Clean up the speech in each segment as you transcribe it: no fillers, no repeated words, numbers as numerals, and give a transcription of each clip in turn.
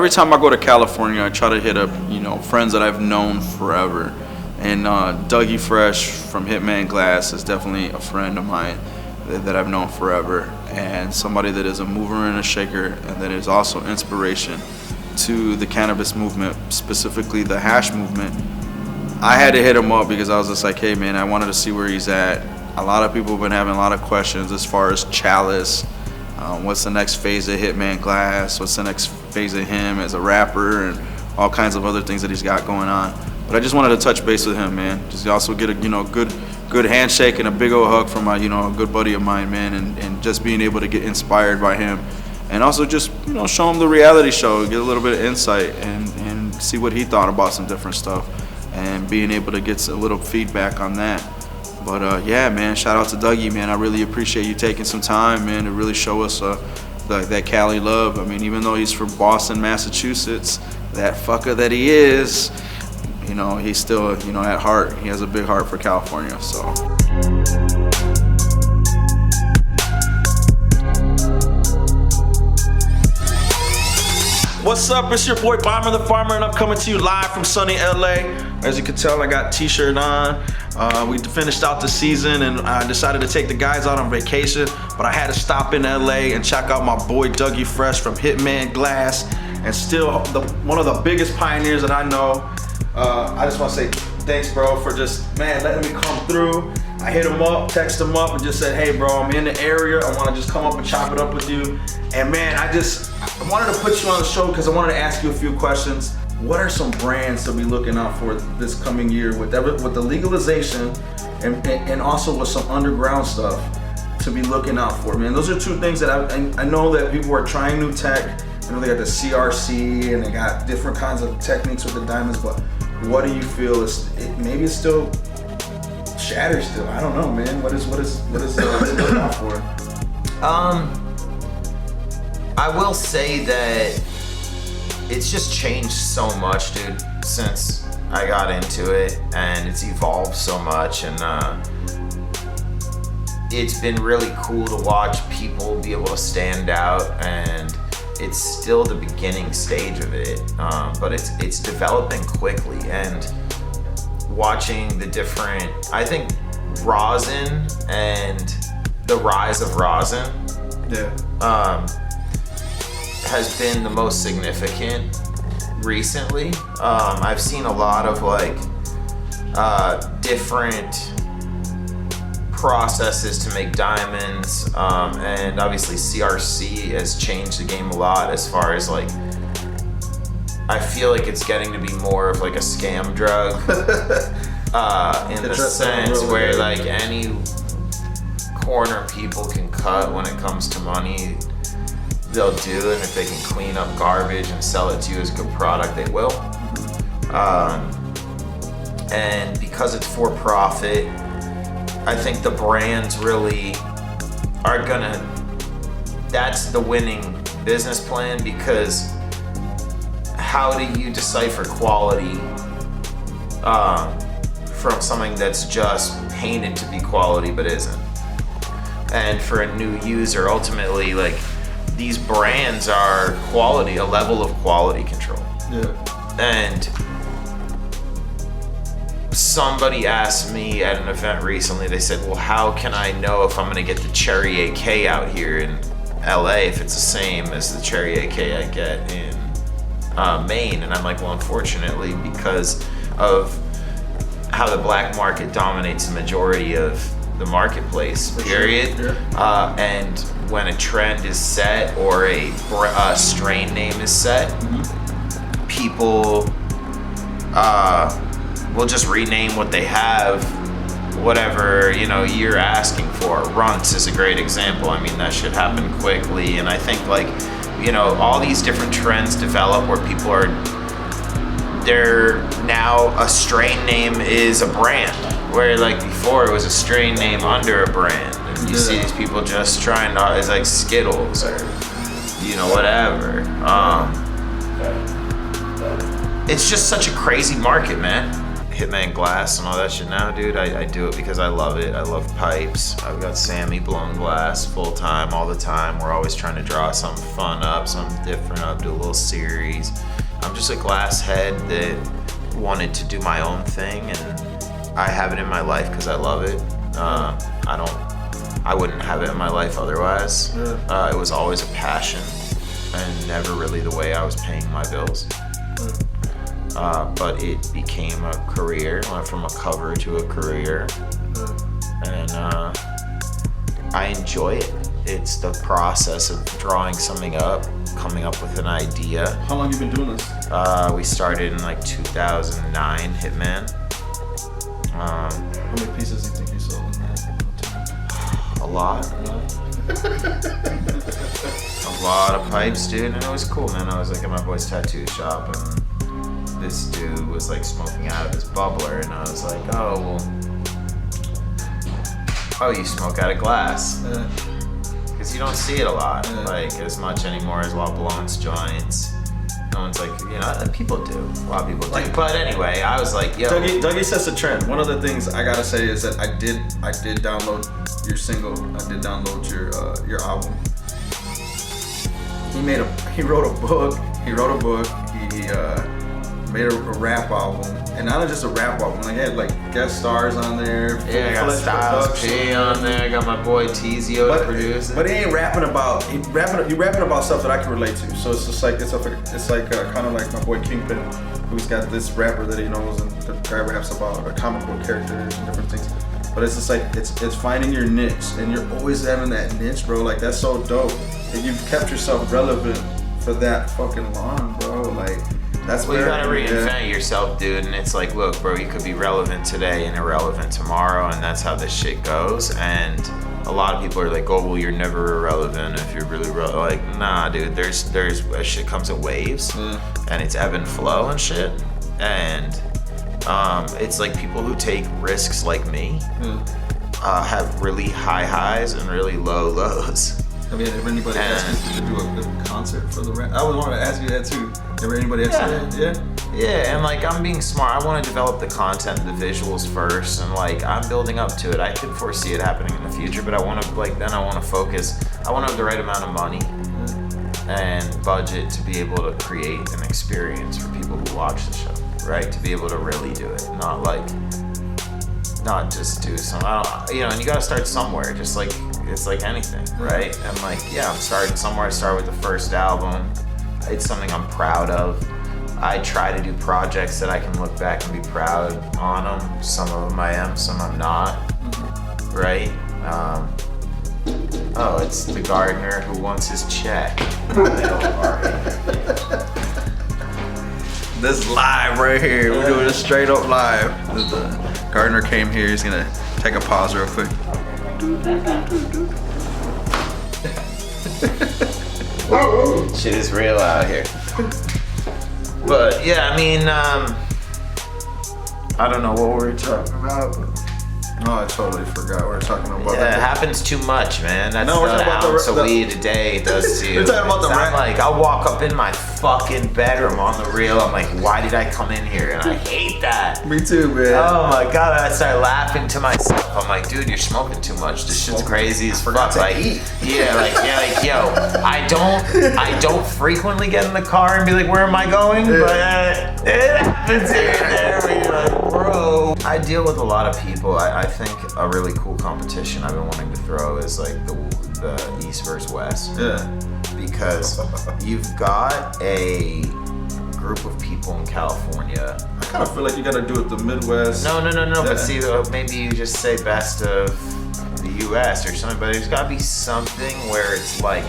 every time I go to California, I try to hit up, friends that I've known forever. And Dougie Fresh from Hitman Glass is definitely a friend of mine that I've known forever, and somebody that is a mover and a shaker, and that is also inspiration to the cannabis movement, specifically the hash movement. I had to hit him up because I was just like, hey man, I wanted to see where he's at. A lot of people have been having a lot of questions as far as Chalice. What's the next phase of Hitman Glass? What's the next phase of him as a rapper, and all kinds of other things that he's got going on. But I just wanted to touch base with him, man. Just also get a good handshake and a big old hug from a good buddy of mine, man, and just being able to get inspired by him, and also just show him the reality show, get a little bit of insight, and see what he thought about some different stuff, and being able to get a little feedback on that. But yeah, man, shout out to Dougie, man. I really appreciate you taking some time, man, to really show us that Cali love. I mean, even though he's from Boston, Massachusetts, that fucker that he is, he's still, at heart, he has a big heart for California, so. What's up? It's your boy Bomber the Farmer, and I'm coming to you live from sunny LA. As you can tell, I got a t-shirt on. We finished out the season, and I decided to take the guys out on vacation, but I had to stop in LA and check out my boy Dougie Fresh from Hitman Glass, and still one of the biggest pioneers that I know. I just want to say thanks, bro, for just, letting me come through. I hit him up, text him up, and just said, hey, bro, I'm in the area. I want to just come up and chop it up with you. And man, I wanted to put you on the show because I wanted to ask you a few questions. What are some brands to be looking out for this coming year with the legalization and also with some underground stuff to be looking out for, man? Those are two things that I know that people are trying new tech. I know they got the CRC and they got different kinds of techniques with the diamonds, but what do you feel maybe it's still shatter still? I don't know, man. What is looking out for? I will say that it's just changed so much, dude, since I got into it, and it's evolved so much, and it's been really cool to watch people be able to stand out, and it's still the beginning stage of it, but it's developing quickly, and watching the different, I think rosin and the rise of rosin has been the most significant recently. I've seen a lot of different processes to make diamonds, and obviously CRC has changed the game a lot as far as I feel like it's getting to be more of a scam drug in the sense where any corner people can cut when it comes to money, they'll do, and if they can clean up garbage and sell it to you as a good product, they will. And because it's for profit, I think the brands really are that's the winning business plan, because how do you decipher quality from something that's just painted to be quality but isn't? And for a new user, ultimately, these brands are quality, a level of quality control. Yeah. And somebody asked me at an event recently, they said, well, how can I know if I'm gonna get the Cherry AK out here in LA if it's the same as the Cherry AK I get in Maine? And I'm like, well, unfortunately, because of how the black market dominates the majority of the marketplace, period. Sure. Yeah. And when a trend is set or a strain name is set, people will just rename what they have, whatever you're asking for. Runts is a great example. I mean, that should happen quickly, and I think all these different trends develop where people they're now a strain name is a brand, where before it was a strain name under a brand, and you see these people just trying to, it's like Skittles or whatever. It's just such a crazy market, man. Hitman Glass and all that shit now, dude, I do it because I love it. I love pipes. I've got Sammy blowing glass full time, all the time. We're always trying to draw something fun up, something different up, do a little series. I'm just a glass head that wanted to do my own thing, and I have it in my life because I love it. I wouldn't have it in my life otherwise. It was always a passion and never really the way I was paying my bills. But it became a career, went from a cover to a career. And I enjoy it. It's the process of drawing something up, coming up with an idea. How long have you been doing this? We started in like 2009, Hitman. How many pieces do you think you sold in that? A lot. A lot of pipes, dude, and it was cool, man. I was like at my boy's tattoo shop, and this dude was like smoking out of his bubbler, and I was like, oh, you smoke out of glass. Because you don't see it a lot, like as much anymore as while blowing joints. No one's like, people do. A lot of people do. But anyway, I was like, yo. Dougie sets a trend. One of the things I gotta say is that I did download your single. I did download your album. He wrote a book. He made a rap album, and not just a rap album. Like, he had like guest stars on there. Yeah, I got Styles P on there. I got my boy Tizio to produce it. But he ain't rapping about. He rapping about stuff that I can relate to. So it's just like it's like kind of like my boy Kingpin, who's got this rapper that he knows, and the guy raps about comic book characters and different things. But it's just like it's finding your niche, and you're always having that niche, bro. Like, that's so dope. And you've kept yourself relevant for that fucking long, bro. Like, that's well, you gotta reinvent yourself, dude. And it's like, look, bro, you could be relevant today and irrelevant tomorrow, and that's how this shit goes. And a lot of people are like, oh, well, you're never irrelevant if you're really like, nah, dude. There's shit comes in waves, and it's ebb and flow and shit. And it's like people who take risks like me have really high highs and really low lows. Have you ever anybody asked you to do a concert for the rap? I would want to ask you that too. Ever anybody asked you that? Yeah, and like I'm being smart. I want to develop the content, the visuals first, and like I'm building up to it. I could foresee it happening in the future, but I want to focus. I want to have the right amount of money and budget to be able to create an experience for people who watch the show, right? To be able to really do it, not just do some. And you gotta start somewhere. Just like it's like anything, right? And like, yeah, I'm starting somewhere. I start with the first album. It's something I'm proud of. I try to do projects that I can look back and be proud on them. Some of them I am, some I'm not, right? It's the gardener who wants his check. This live right here. We're doing it straight up live. The gardener came here. He's gonna take a pause real quick. Shit is real out here. But yeah, I mean, I don't know what we were talking about. Oh, I totally forgot what we were talking about. Yeah, it happens too much, man. That's what an ounce of weed a day does to you. We're talking about the rap. Like, I'll walk up in my fucking bedroom on the real. I'm like, why did I come in here? And I hate that. Me too, man. Oh my god, I start laughing to myself. I'm like, dude, you're smoking too much. This shit's crazy as fuck. Like, yo, I don't frequently get in the car and be like, where am I going? But it happens here and there where you're like, bro. I deal with a lot of people. I think a really cool competition I've been wanting to throw is like the East versus West. Yeah. Because you've got a group of people in California. I kind of feel like you gotta do it the Midwest. No. But see, maybe you just say best of the U.S. or something. But there's gotta be something where it's like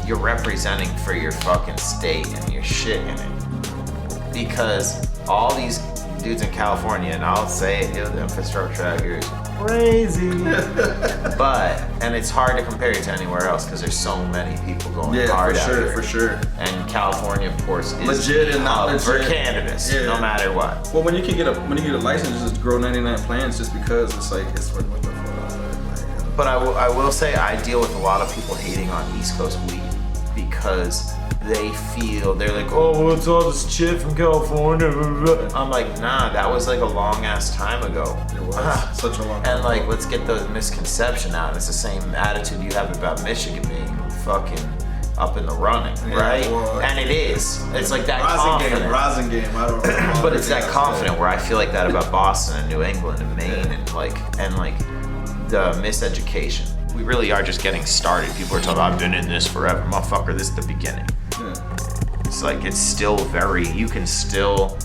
you're representing for your fucking state and your shit in it. Because all these dudes in California, and I'll say it, the infrastructure out here is crazy. And it's hard to compare it to anywhere else because there's so many people going hard out here. For sure. And California, of course, is legit and not legit for cannabis, no matter what. Well, when you get a license, just grow 99 plants just because it's like what the fuck. But I will say I deal with a lot of people hating on East Coast weed because they're like, oh, well, it's all this shit from California. I'm like, nah, that was like a long ass time ago. It was such a long time. And like, let's get the misconception out. It's the same attitude you have about Michigan being fucking up in the running, right? Well, and it is. It's like that Rising game. I don't know. but it's that confident where I feel like that about Boston and New England and Maine and like the miseducation. We really are just getting started. People are talking about, I've been in this forever. Motherfucker, this is the beginning. Yeah. It's like, it's still you can still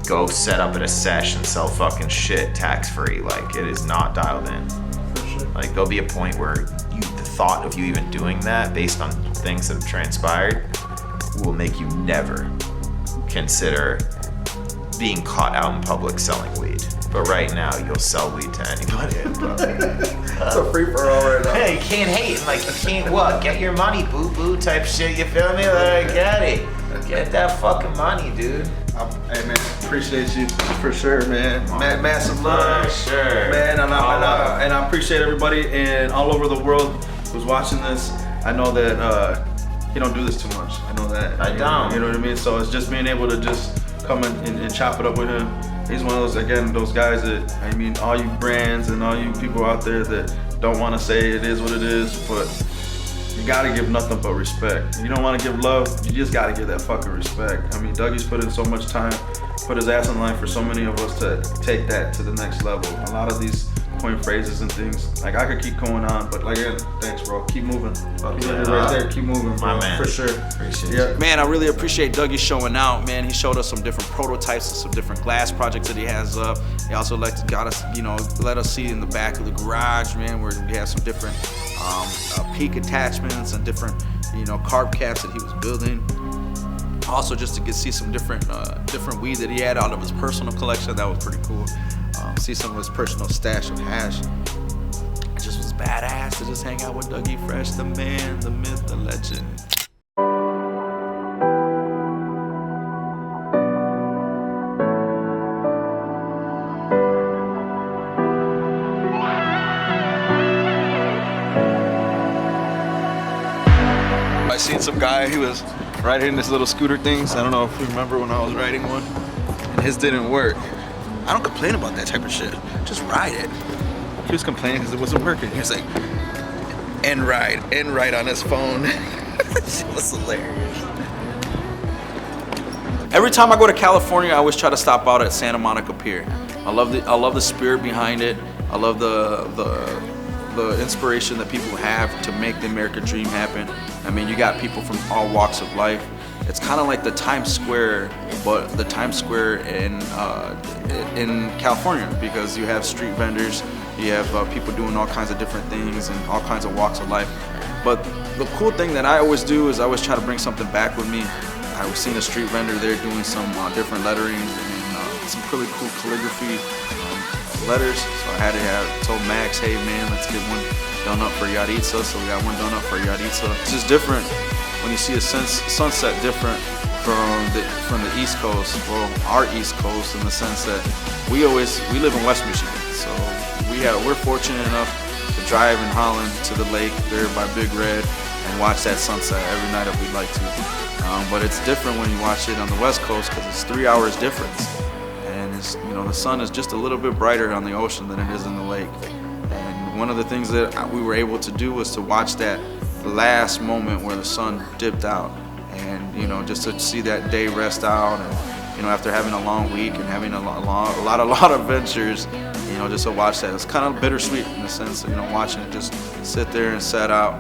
go set up at a sesh and sell fucking shit tax free. Like, it is not dialed in. For sure. Like, there'll be a point where the thought of you even doing that based on things that have transpired will make you never consider being caught out in public selling weed. But right now, you'll sell weed to anybody. It's a free for all right now. Hey, you can't hate. Like, you can't, what? Get your money, boo-boo type shit, you feel me? Like, get it. Get that fucking money, dude. Hey man, appreciate you for sure, man. Massive love, for sure, man. And I appreciate everybody and all over the world who's watching this. I know that he don't do this too much. I know that. I don't. You know what I mean? So it's just being able to just come and chop it up with him. He's one of those guys that, I mean, all you brands and all you people out there that don't want to say it is what it is, but you gotta give nothing but respect. You don't want to give love, you just gotta give that fucking respect. I mean, Dougie's put in so much time, put his ass on the line for so many of us to take that to the next level. A lot of these point phrases and things, like I could keep going on, but like, yeah, thanks bro, keep moving. Right there, keep moving, bro. My man. For sure. Appreciate you. Man, I really appreciate Dougie showing out, man. He showed us some different prototypes of some different glass projects that he has up. He also got us, let us see in the back of the garage, man, where we have some different peak attachments and different, carb caps that he was building. Also, just to see some different weed that he had out of his personal collection, that was pretty cool. See some of his personal stash of hash. It just was badass to just hang out with Dougie Fresh, the man, the myth, the legend. I seen some guy who was riding this little scooter things. I don't know if you remember when I was riding one, and his didn't work. I don't complain about that type of shit. Just ride it. He was complaining because it wasn't working. He was like, end ride on his phone. It was hilarious. Every time I go to California, I always try to stop out at Santa Monica Pier. I love the spirit behind it. I love the inspiration that people have to make the American dream happen. I mean, you got people from all walks of life. It's kind of like the Times Square, but the Times Square in California, because you have street vendors, you have people doing all kinds of different things and all kinds of walks of life. But the cool thing that I always do is I always try to bring something back with me. I was seeing a street vendor there doing some different lettering and some really cool calligraphy letters. So I told Max, hey man, let's get one done up for Yaritza. So we got one done up for Yaritza. It's just different when you see a sunset different from the East Coast, well, our East Coast, in the sense that we live in West Michigan, so we're fortunate enough to drive in Holland to the lake there by Big Red and watch that sunset every night if we'd like to. But it's different when you watch it on the West Coast because it's 3 hours difference, and it's, the sun is just a little bit brighter on the ocean than it is in the lake. And one of the things that we were able to do was to watch that last moment where the sun dipped out, and just to see that day rest out, and after having a long week and having a lot of adventures, just to watch that, it's kind of bittersweet in the sense of watching it just sit there and set out